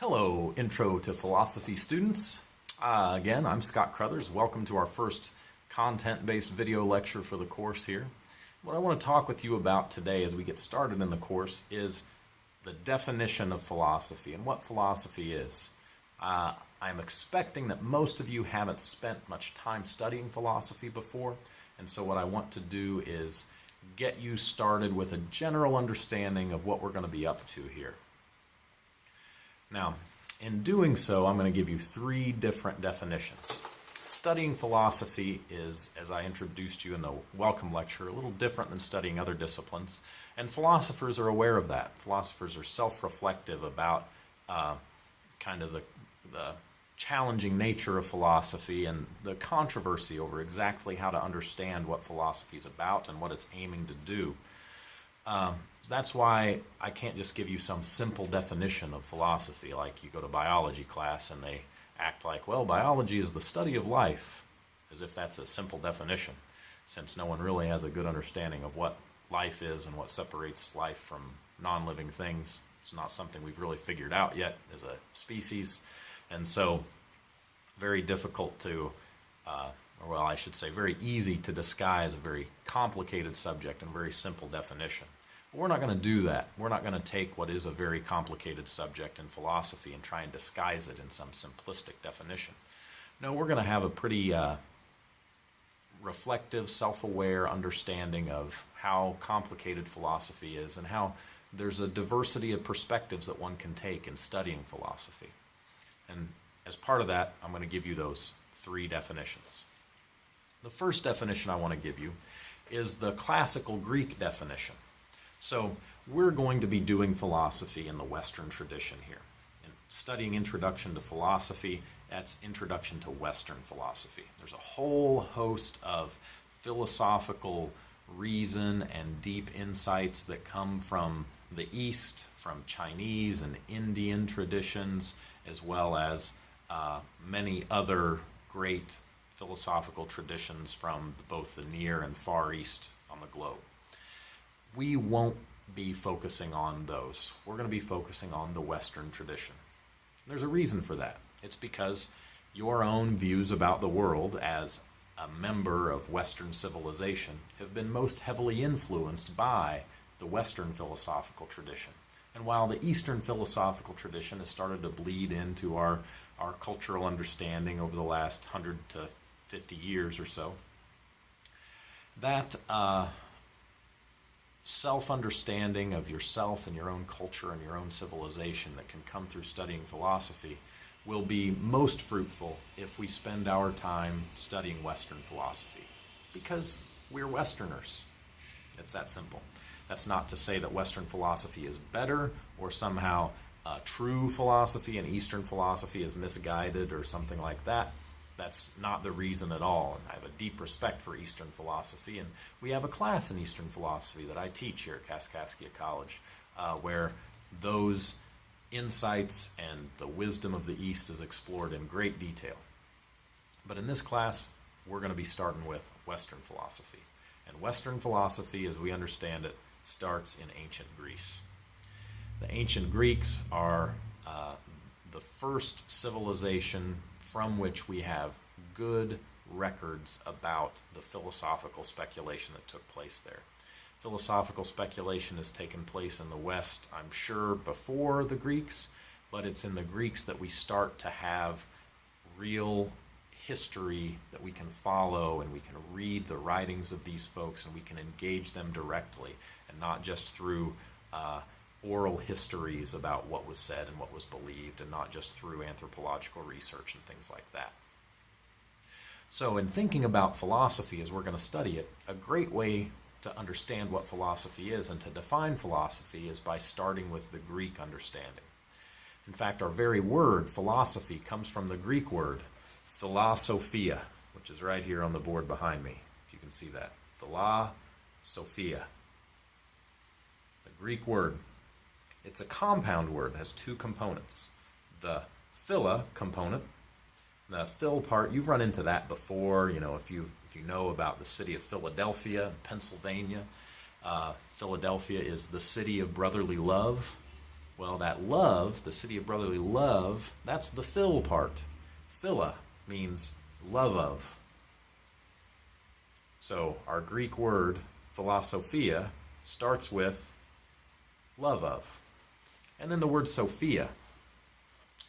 Hello, Intro to Philosophy students. Again, I'm Scott Crothers. Welcome to our first content-based video lecture for the course here. What I want to talk with you about today as we get started in the course is the definition of philosophy and what philosophy is. I'm expecting that most of you haven't spent much time studying philosophy before, and so what I want to do is get you started with a general understanding of what we're going to be up to here. Now, in doing so, I'm going to give you three different definitions. Studying philosophy is, as I introduced you in the welcome lecture, a little different than studying other disciplines, and philosophers are aware of that. Philosophers are self-reflective about kind of the challenging nature of philosophy and the controversy over exactly how to understand what philosophy is about and what it's aiming to do. That's why I can't just give you some simple definition of philosophy, like you go to biology class and they act like, well, biology is the study of life, as if that's a simple definition, since no one really has a good understanding of what life is and what separates life from non-living things. It's not something we've really figured out yet as a species, and so very difficult to, or I should say very easy to disguise a very complicated subject in a very simple definition. But we're not going to do that. We're not going to take what is a very complicated subject in philosophy and try and disguise it in some simplistic definition. No, we're going to have a pretty reflective, self-aware understanding of how complicated philosophy is and how there's a diversity of perspectives that one can take in studying philosophy. And as part of that, I'm going to give you those three definitions. The first definition I want to give you is the classical Greek definition. So we're going to be doing philosophy in the Western tradition here. And studying Introduction to Philosophy, that's Introduction to Western Philosophy. There's a whole host of philosophical reason and deep insights that come from the East, from Chinese and Indian traditions, as well as many other great philosophical traditions from both the Near and Far East on the globe. We won't be focusing on those. We're going to be focusing on the Western tradition. There's a reason for that. It's because your own views about the world as a member of Western civilization have been most heavily influenced by the Western philosophical tradition. And while the Eastern philosophical tradition has started to bleed into our cultural understanding over the last 100 to 50 years or so, that self-understanding of yourself and your own culture and your own civilization that can come through studying philosophy will be most fruitful if we spend our time studying Western philosophy, because we're Westerners. It's that simple. That's not to say that Western philosophy is better or somehow true philosophy and Eastern philosophy is misguided or something like that. That's not the reason at all. And I have a deep respect for Eastern philosophy, and we have a class in Eastern philosophy that I teach here at Kaskaskia College, where those insights and the wisdom of the East is explored in great detail. But in this class, we're going to be starting with Western philosophy. And Western philosophy, as we understand it, starts in ancient Greece. The ancient Greeks are the first civilization from which we have good records about the philosophical speculation that took place there. Philosophical speculation has taken place in the West, I'm sure, before the Greeks, but it's in the Greeks that we start to have real history that we can follow, and we can read the writings of these folks and we can engage them directly, and not just through oral histories about what was said and what was believed, and not just through anthropological research and things like that. So in thinking about philosophy as we're going to study it, a great way to understand what philosophy is and to define philosophy is by starting with the Greek understanding. In fact, our very word philosophy comes from the Greek word philosophia, which is right here on the board behind me, if you can see that. Philosophia. The Greek word. It's a compound word. It has two components. The phila component, the phil part, you've run into that before. You know, if you know about the city of Philadelphia, Pennsylvania. Philadelphia is the city of brotherly love. Well, that love, the city of brotherly love, that's the phil part. Phila means love of. So our Greek word philosophia starts with love of. And then the word Sophia.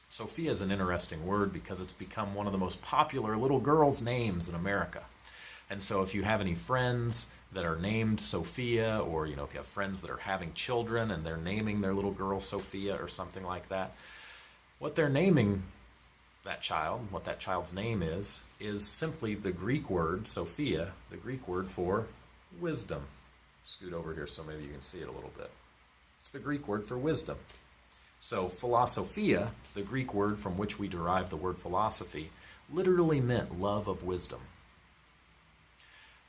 Sophia is an interesting word because it's become one of the most popular little girls' names in America. And so if you have any friends that are named Sophia, or if you have friends that are having children and they're naming their little girl Sophia or something like that, what they're naming that child, what that child's name is simply the Greek word Sophia, the Greek word for wisdom. Scoot over here so maybe you can see it a little bit. It's the Greek word for wisdom. So philosophia, the Greek word from which we derive the word philosophy, literally meant love of wisdom.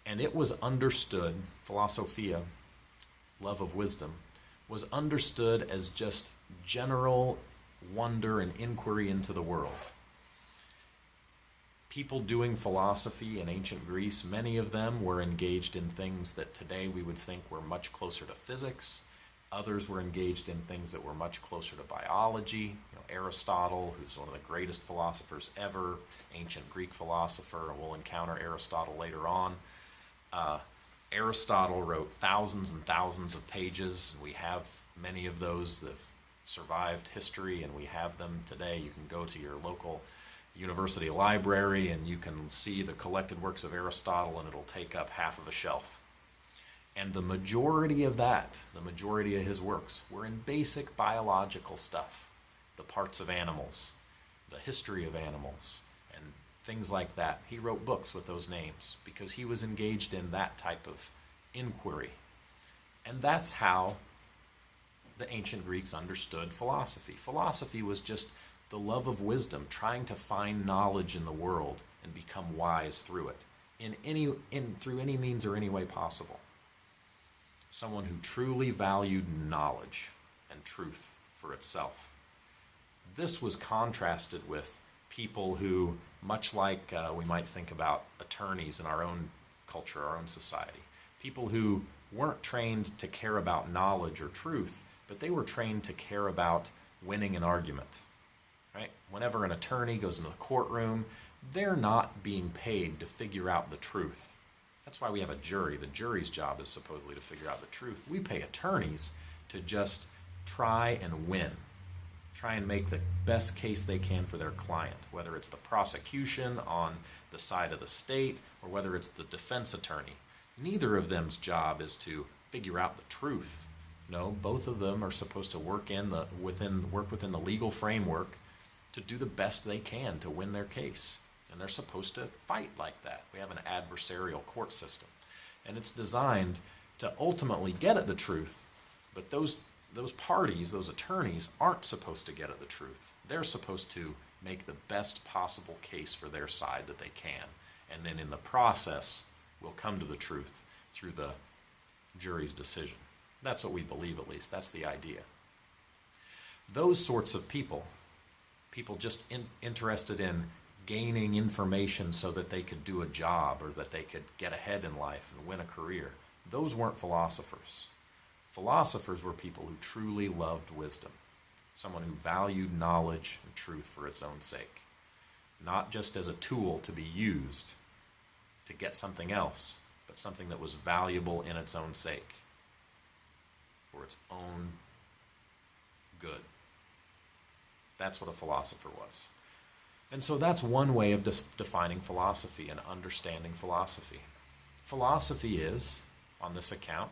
And it was understood, philosophia, love of wisdom, was understood as just general wonder and inquiry into the world. People doing philosophy in ancient Greece, many of them were engaged in things that today we would think were much closer to physics. Others were engaged in things that were much closer to biology. Aristotle, who's one of the greatest philosophers ever, ancient Greek philosopher, and we'll encounter Aristotle later on. Aristotle wrote thousands and thousands of pages. We have many of those that have survived history, and we have them today. You can go to your local university library and you can see the collected works of Aristotle, and it'll take up half of a shelf. And the majority of his works were in basic biological stuff, the parts of animals, the history of animals, and things like that. He wrote books with those names because he was engaged in that type of inquiry. And that's how the ancient Greeks understood philosophy. Philosophy was just the love of wisdom, trying to find knowledge in the world and become wise through it, through any means or any way possible. Someone who truly valued knowledge and truth for itself. This was contrasted with people who, much like we might think about attorneys in our own culture, our own society, people who weren't trained to care about knowledge or truth, but they were trained to care about winning an argument. Right? Whenever an attorney goes into the courtroom, they're not being paid to figure out the truth. That's why we have a jury. The jury's job is supposedly to figure out the truth. We pay attorneys to just try and win, try and make the best case they can for their client, whether it's the prosecution on the side of the state or whether it's the defense attorney. Neither of them's job is to figure out the truth. No, both of them are supposed to work within the legal framework to do the best they can to win their case. And they're supposed to fight like that. We have an adversarial court system. And it's designed to ultimately get at the truth, but those parties, those attorneys, aren't supposed to get at the truth. They're supposed to make the best possible case for their side that they can. And then in the process, we'll come to the truth through the jury's decision. That's what we believe, at least. That's the idea. Those sorts of people just interested in gaining information so that they could do a job or that they could get ahead in life and win a career, those weren't philosophers. Philosophers were people who truly loved wisdom, someone who valued knowledge and truth for its own sake, not just as a tool to be used to get something else, but something that was valuable in its own sake, for its own good. That's what a philosopher was. And so that's one way of defining philosophy and understanding philosophy. Philosophy is, on this account,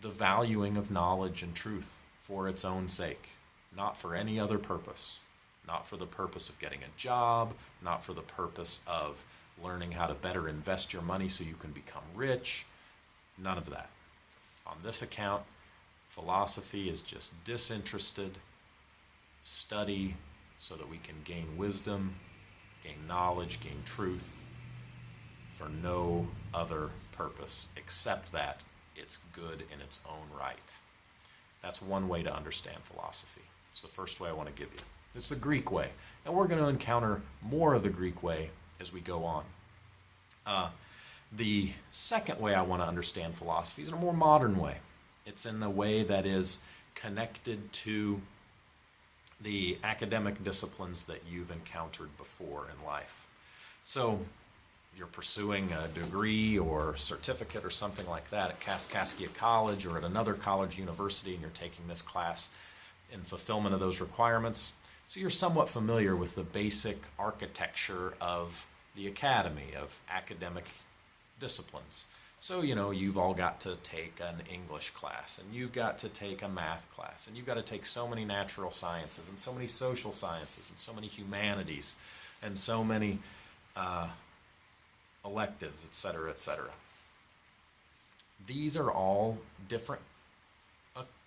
the valuing of knowledge and truth for its own sake, not for any other purpose, not for the purpose of getting a job, not for the purpose of learning how to better invest your money so you can become rich, none of that. On this account, philosophy is just disinterested study so that we can gain wisdom, gain knowledge, gain truth for no other purpose except that it's good in its own right. That's one way to understand philosophy. It's the first way I want to give you. It's the Greek way. And we're going to encounter more of the Greek way as we go on. The second way I want to understand philosophy is in a more modern way. It's in a way that is connected to the academic disciplines that you've encountered before in life. So you're pursuing a degree or certificate or something like that at Kaskaskia College or at another college university, and you're taking this class in fulfillment of those requirements. So you're somewhat familiar with the basic architecture of the academy, of academic disciplines. So, you've all got to take an English class, and you've got to take a math class, and you've got to take so many natural sciences, and so many social sciences, and so many humanities, and so many electives, etc., etc. These are all different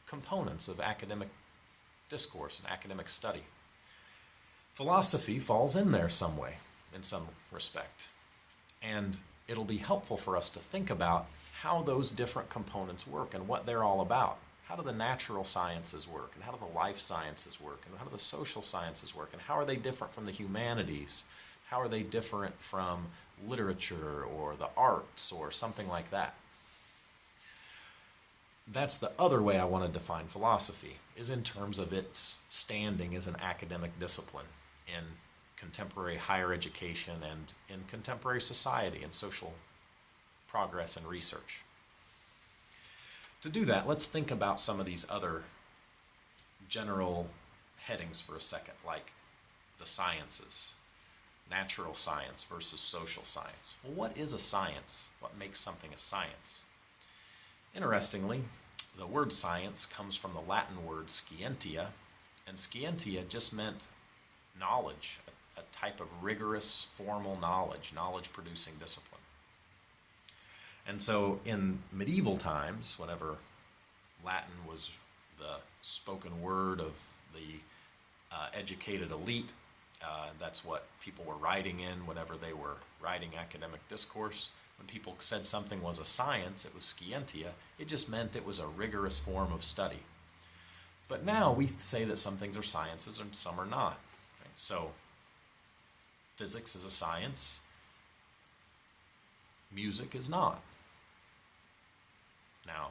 components of academic discourse and academic study. Philosophy falls in there some way, in some respect. And it'll be helpful for us to think about how those different components work and what they're all about. How do the natural sciences work? And how do the life sciences work? And how do the social sciences work? And how are they different from the humanities? How are they different from literature or the arts or something like that? That's the other way I want to define philosophy, is in terms of its standing as an academic discipline in contemporary higher education and in contemporary society and social progress and research. To do that, let's think about some of these other general headings for a second, like the sciences, natural science versus social science. Well, what is a science? What makes something a science? Interestingly, the word science comes from the Latin word scientia, and scientia just meant knowledge, a type of rigorous formal knowledge-producing discipline. And so in medieval times, whenever Latin was the spoken word of the educated elite, that's what people were writing in whenever they were writing academic discourse. When people said something was a science, it was scientia. It just meant it was a rigorous form of study. But now we say that some things are sciences and some are not. Right? So physics is a science. Music is not. Now,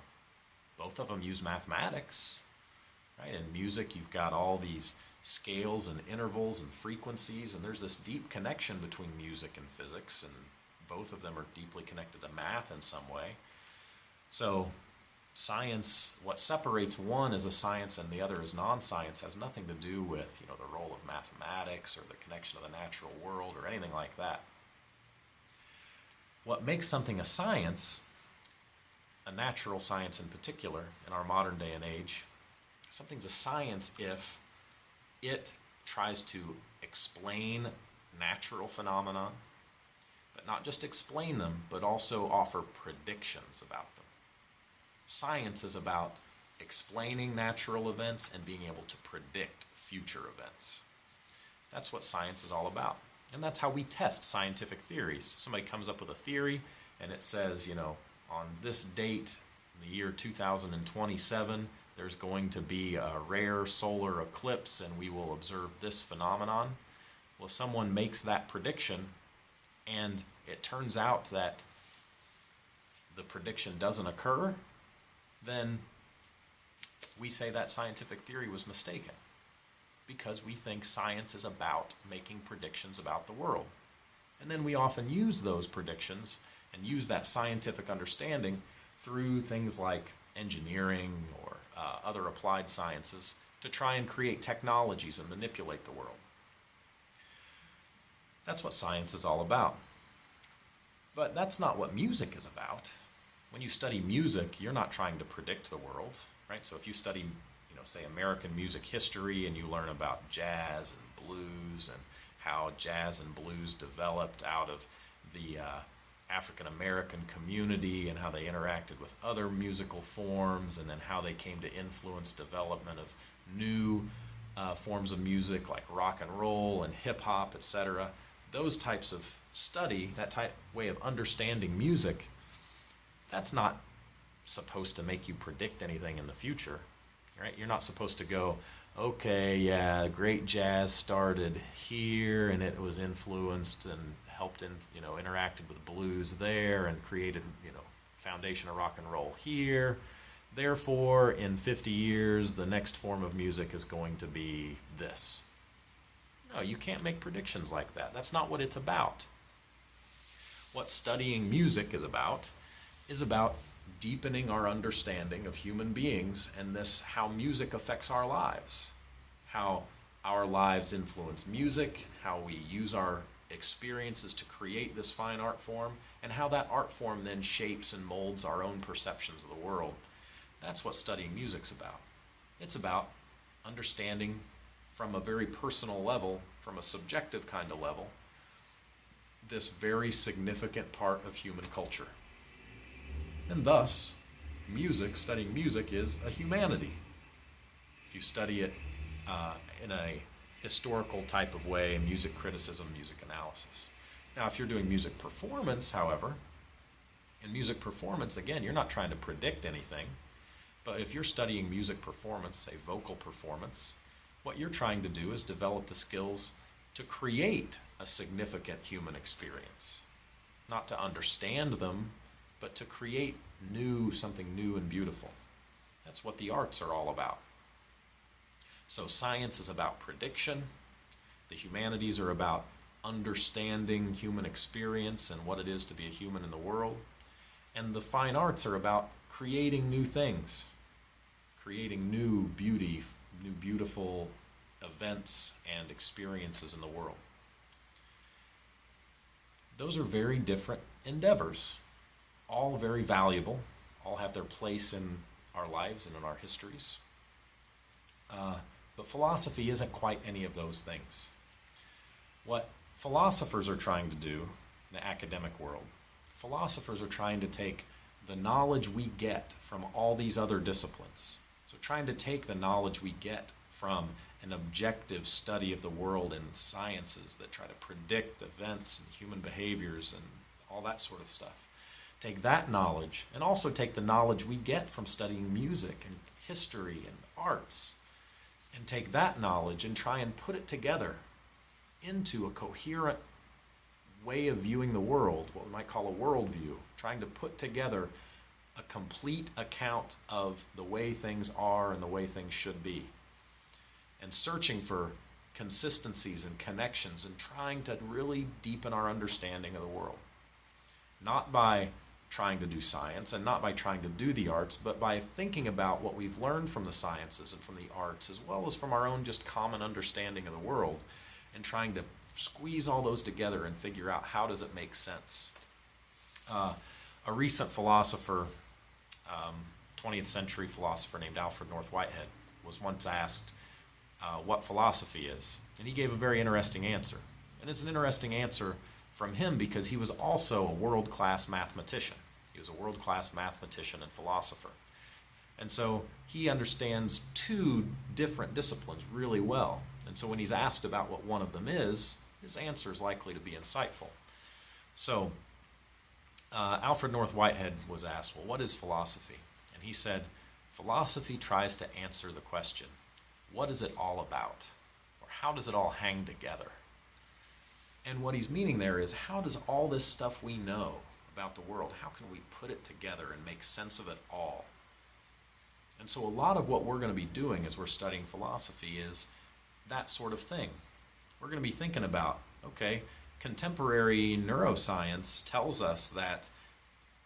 both of them use mathematics. Right? In music, you've got all these scales and intervals and frequencies, and there's this deep connection between music and physics, and both of them are deeply connected to math in some way. So science, what separates one as a science and the other as non-science, has nothing to do with the role of mathematics or the connection of the natural world or anything like that. What makes something a science, a natural science in particular, in our modern day and age, something's a science if it tries to explain natural phenomena, but not just explain them, but also offer predictions about them. Science is about explaining natural events and being able to predict future events. That's what science is all about. And that's how we test scientific theories. Somebody comes up with a theory and it says, on this date, in the year 2027, there's going to be a rare solar eclipse and we will observe this phenomenon. Well, if someone makes that prediction and it turns out that the prediction doesn't occur, then we say that scientific theory was mistaken, because we think science is about making predictions about the world. And then we often use those predictions and use that scientific understanding through things like engineering or other applied sciences to try and create technologies and manipulate the world. That's what science is all about. But that's not what music is about. When you study music, you're not trying to predict the world, right? So if you study, say American music history, and you learn about jazz and blues and how jazz and blues developed out of the African American community and how they interacted with other musical forms, and then how they came to influence development of new forms of music like rock and roll and hip hop, etc. Those types of study, that type way of understanding music, that's not supposed to make you predict anything in the future, right? You're not supposed to go, okay, yeah, great jazz started here and it was influenced and helped in, interacted with blues there and created, foundation of rock and roll here. therefore in 50 years the next form of music is going to be this. No, you can't make predictions like that. That's not what it's about. What studying music is about deepening our understanding of human beings and this, how music affects our lives, how our lives influence music, how we use our experiences to create this fine art form, and how that art form then shapes and molds our own perceptions of the world. That's what studying music's about. It's about understanding from a very personal level, from a subjective kind of level, this very significant part of human culture. And thus, studying music is a humanity. If you study it in a historical type of way, music criticism, music analysis. Now, if you're doing music performance, however, in music performance, again, you're not trying to predict anything, but if you're studying music performance, say vocal performance, what you're trying to do is develop the skills to create a significant human experience. Not to understand them, but to create something new and beautiful. That's what the arts are all about. So science is about prediction. The humanities are about understanding human experience and what it is to be a human in the world. And the fine arts are about creating new things, creating new beauty, new beautiful events and experiences in the world. Those are very different endeavors, all very valuable, all have their place in our lives and in our histories. But philosophy isn't quite any of those things. What philosophers are trying to do in the academic world, philosophers are trying to take the knowledge we get from all these other disciplines. So trying to take the knowledge we get from an objective study of the world in sciences that try to predict events and human behaviors and all that sort of stuff. Take that knowledge and also take the knowledge we get from studying music and history and arts and take that knowledge and try and put it together into a coherent way of viewing the world, what we might call a worldview, trying to put together a complete account of the way things are and the way things should be, and searching for consistencies and connections and trying to really deepen our understanding of the world. Not by trying to do science and not by trying to do the arts, but by thinking about what we've learned from the sciences and from the arts, as well as from our own just common understanding of the world, and trying to squeeze all those together and figure out how does it make sense. A recent philosopher, 20th century philosopher named Alfred North Whitehead, was once asked what philosophy is, and he gave a very interesting answer. And it's an interesting answer from him because he was also a world-class mathematician. He was a world-class mathematician and philosopher. And so he understands two different disciplines really well. And so when he's asked about what one of them is, his answer is likely to be insightful. So Alfred North Whitehead was asked, well, what is philosophy? And he said, philosophy tries to answer the question, what is it all about? Or how does it all hang together? And what he's meaning there is, how does all this stuff we know about the world, how can we put it together and make sense of it all? And so a lot of what we're going to be doing as we're studying philosophy is that sort of thing. We're going to be thinking about, okay, contemporary neuroscience tells us that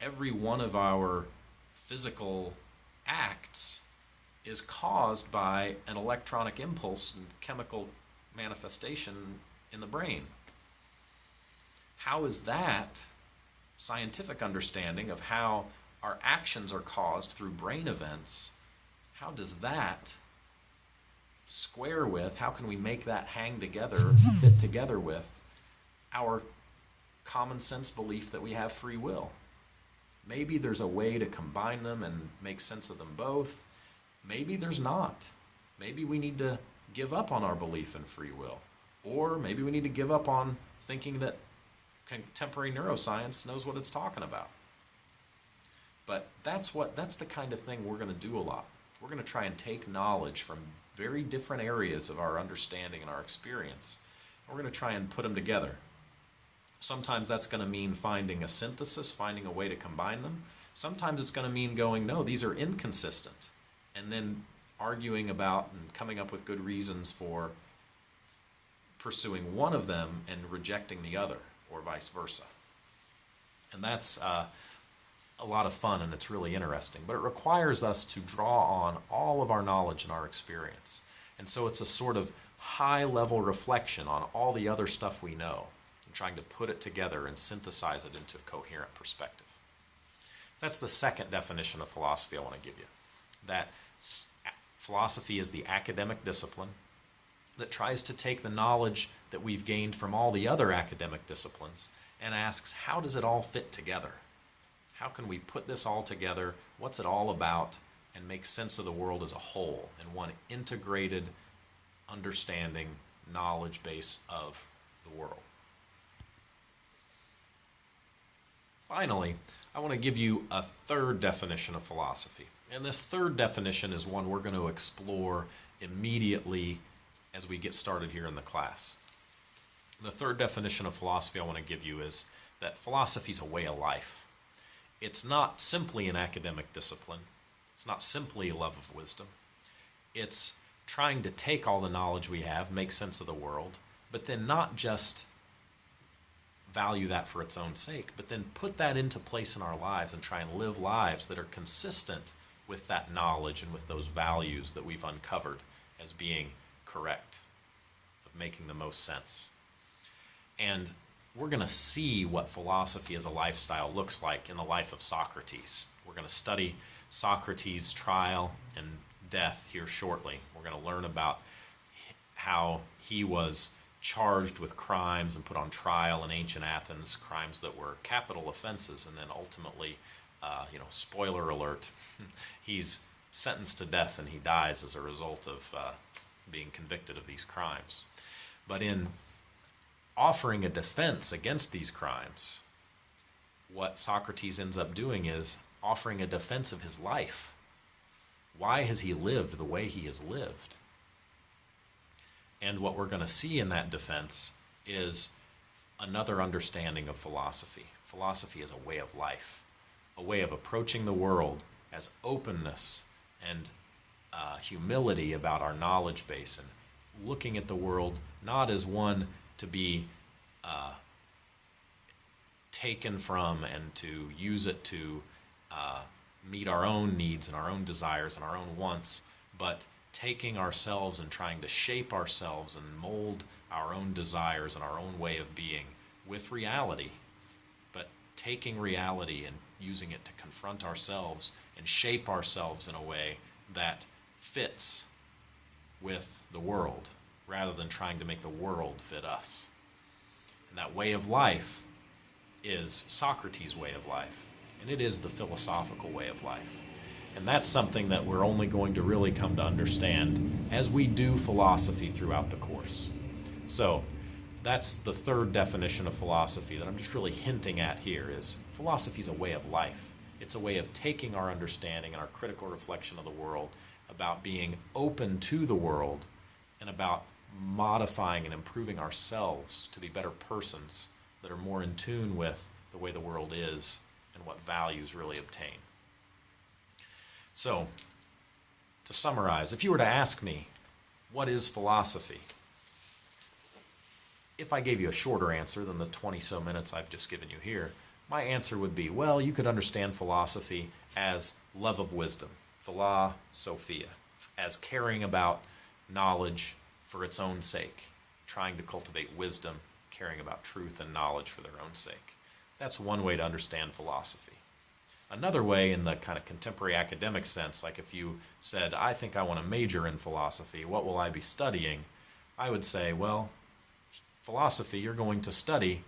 every one of our physical acts is caused by an electronic impulse and chemical manifestation in the brain. How is that scientific understanding of how our actions are caused through brain events, how does that square with, how can we make that hang together, fit together with our common sense belief that we have free will? Maybe there's a way to combine them and make sense of them both. Maybe there's not. Maybe we need to give up on our belief in free will. Or maybe we need to give up on thinking that contemporary neuroscience knows what it's talking about. But that's the kind of thing we're going to do a lot. We're going to try and take knowledge from very different areas of our understanding and our experience. And we're going to try and put them together. Sometimes that's going to mean finding a synthesis, finding a way to combine them. Sometimes it's going to mean going, no, these are inconsistent, and then arguing about and coming up with good reasons for pursuing one of them and rejecting the other, or vice versa. And that's a lot of fun, and it's really interesting. But it requires us to draw on all of our knowledge and our experience. And so it's a sort of high-level reflection on all the other stuff we know, and trying to put it together and synthesize it into a coherent perspective. That's the second definition of philosophy I want to give you. That philosophy is the academic discipline that tries to take the knowledge that we've gained from all the other academic disciplines and asks, how does it all fit together? How can we put this all together? What's it all about? And make sense of the world as a whole in one integrated understanding, knowledge base of the world. Finally, I want to give you a third definition of philosophy. And this third definition is one we're going to explore immediately as we get started here in the class. The third definition of philosophy I want to give you is that philosophy is a way of life. It's not simply an academic discipline. It's not simply a love of wisdom. It's trying to take all the knowledge we have, make sense of the world, but then not just value that for its own sake, but then put that into place in our lives and try and live lives that are consistent with that knowledge and with those values that we've uncovered as being correct, of making the most sense. And we're going to see what philosophy as a lifestyle looks like in the life of Socrates. We're going to study Socrates' trial and death here shortly. We're going to learn about how he was charged with crimes and put on trial in ancient Athens, crimes that were capital offenses, and then ultimately, spoiler alert, he's sentenced to death and he dies as a result of being convicted of these crimes. But in offering a defense against these crimes, what Socrates ends up doing is offering a defense of his life. Why has he lived the way he has lived? And what we're going to see in that defense is another understanding of philosophy. Philosophy is a way of life, a way of approaching the world as openness and humility about our knowledge base, and looking at the world not as one to be taken from and to use it to meet our own needs and our own desires and our own wants, but taking ourselves and trying to shape ourselves and mold our own desires and our own way of being with reality, but taking reality and using it to confront ourselves and shape ourselves in a way that fits with the world rather than trying to make the world fit us. And that way of life is Socrates' way of life, and it is the philosophical way of life. And that's something that we're only going to really come to understand as we do philosophy throughout the course. So that's the third definition of philosophy that I'm just really hinting at here, is philosophy is a way of life. It's a way of taking our understanding and our critical reflection of the world, about being open to the world, and about modifying and improving ourselves to be better persons that are more in tune with the way the world is and what values really obtain. So, to summarize, if you were to ask me, what is philosophy? If I gave you a shorter answer than the 20-so minutes I've just given you here, my answer would be, well, you could understand philosophy as love of wisdom, philosophia, as caring about knowledge for its own sake, trying to cultivate wisdom, caring about truth and knowledge for their own sake. That's one way to understand philosophy. Another way, in the kind of contemporary academic sense, like if you said, I think I want to major in philosophy, what will I be studying? I would say, well, philosophy, you're going to study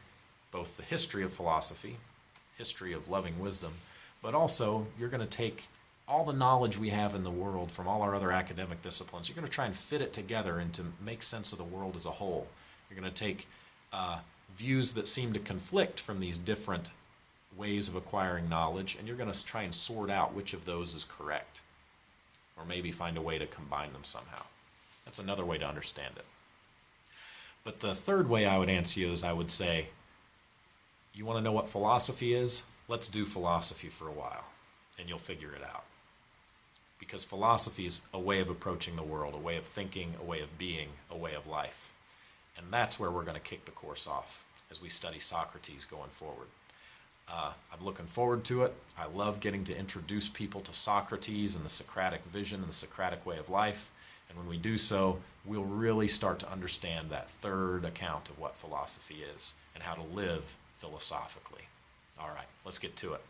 both the history of philosophy, history of loving wisdom, but also you're going to take all the knowledge we have in the world from all our other academic disciplines. You're going to try and fit it together and to make sense of the world as a whole. You're going to take views that seem to conflict from these different ways of acquiring knowledge, and you're going to try and sort out which of those is correct, or maybe find a way to combine them somehow. That's another way to understand it. But the third way I would answer you is, I would say, you want to know what philosophy is? let's do philosophy for a while, and you'll figure it out. Because philosophy is a way of approaching the world, a way of thinking, a way of being, a way of life. And that's where we're going to kick the course off as we study Socrates going forward. I'm looking forward to it. I love getting to introduce people to Socrates and the Socratic vision and the Socratic way of life. And when we do so, we'll really start to understand that third account of what philosophy is and how to live philosophically. All right, let's get to it.